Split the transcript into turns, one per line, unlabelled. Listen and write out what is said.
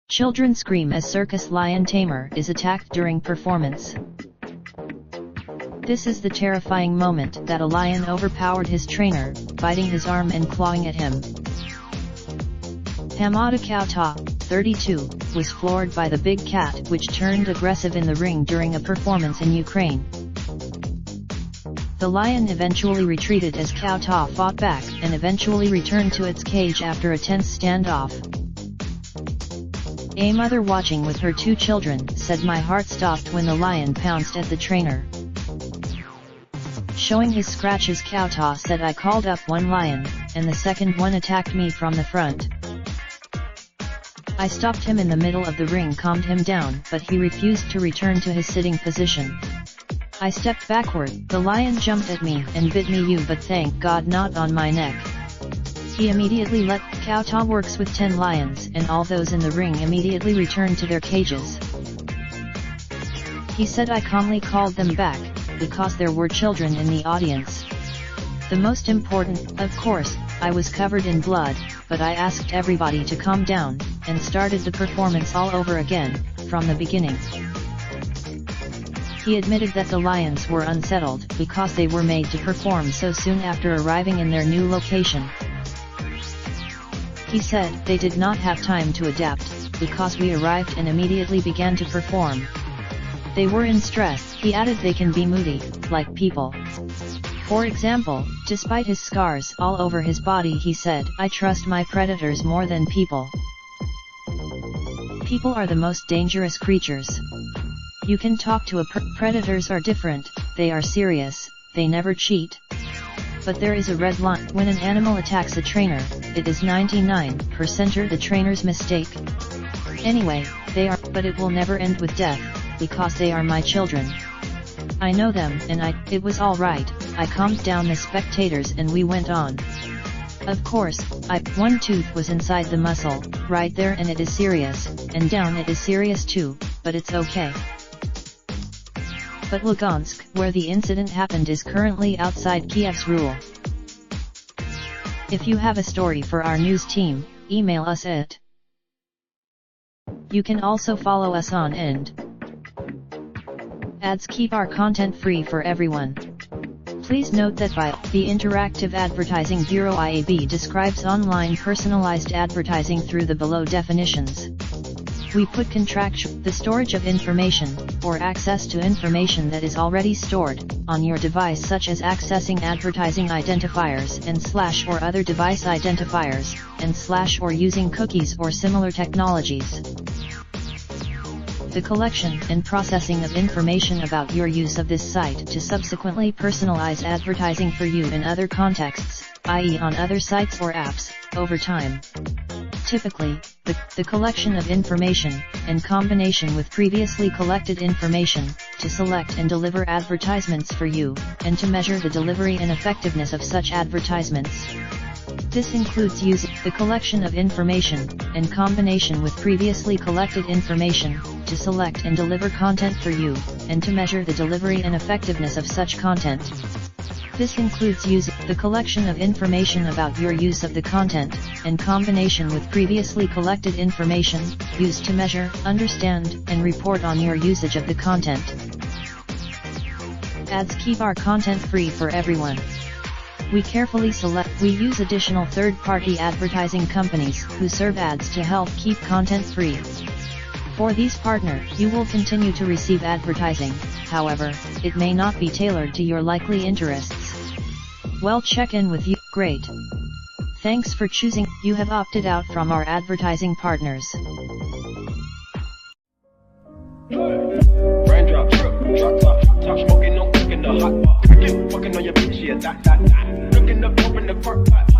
Children scream as circus lion tamer is attacked during performance. This is the terrifying moment that a lion overpowered his trainer, biting his arm and clawing at him. Hamada Kauta, 32, was floored by the big cat which turned aggressive in the ring during a performance in Ukraine. The lion eventually retreated as Kauta fought back and eventually returned to its cage after a tense standoff. A mother watching with her 2 children said, "My heart stopped when the lion pounced at the trainer." Showing his scratches, Kauta said, "I called up one lion, and the second one attacked me from the front. I stopped him in the middle of the ring, calmed him down, but he refused to return to his sitting position. I stepped backward, the lion jumped at me and bit me, but thank God not on my neck." He immediately let Kauta works with 10 lions, and all those in the ring immediately returned to their cages. He said, "I calmly called them back, because there were children in the audience. The most important, of course, I was covered in blood, but I asked everybody to calm down, and started the performance all over again, from the beginning." He admitted that the lions were unsettled because they were made to perform so soon after arriving in their new location. He said, "They did not have time to adapt, because we arrived and immediately began to perform. They were in stress." He added, "They can be moody, like people. For example, despite his scars all over his body," he said, "I trust my predators more than people. People are the most dangerous creatures. You can talk to predators are different, they are serious, they never cheat. But there is a red line. When an animal attacks a trainer, it is 99% the trainer's mistake. Anyway, but it will never end with death, because they are my children. I know them, and it was all right. I calmed down the spectators and we went on. Of course, one tooth was inside the muscle, right there, and it is serious, and down it is serious too, but it's okay." But Lugansk, where the incident happened, is currently outside Kiev's rule. If you have a story for our news team, email us at. You can also follow us on and. Ads keep our content free for everyone. Please note that the Interactive Advertising Bureau IAB describes online personalized advertising through the below definitions. We put the storage of information, or access to information that is already stored, on your device, such as accessing advertising identifiers and / or other device identifiers, and / or using cookies or similar technologies. The collection and processing of information about your use of this site to subsequently personalize advertising for you in other contexts, i.e. on other sites or apps, over time. Typically, the collection of information, in combination with previously collected information, to select and deliver advertisements for you, and to measure the delivery and effectiveness of such advertisements. This includes using the collection of information, in combination with previously collected information, to select and deliver content for you, and to measure the delivery and effectiveness of such content. This includes using the collection of information about your use of the content, in combination with previously collected information, used to measure, understand, and report on your usage of the content. Ads keep our content free for everyone. We use additional third-party advertising companies who serve ads to help keep content free. For these partners, you will continue to receive advertising, however, it may not be tailored to your likely interests. Well, check in with you. Great. Thanks for choosing. You have opted out from our advertising partners.
Raindrop, drop top smoking, no cooking the hot pot. Fucking on your bitch, yeah, that. Looking up, open the park pot.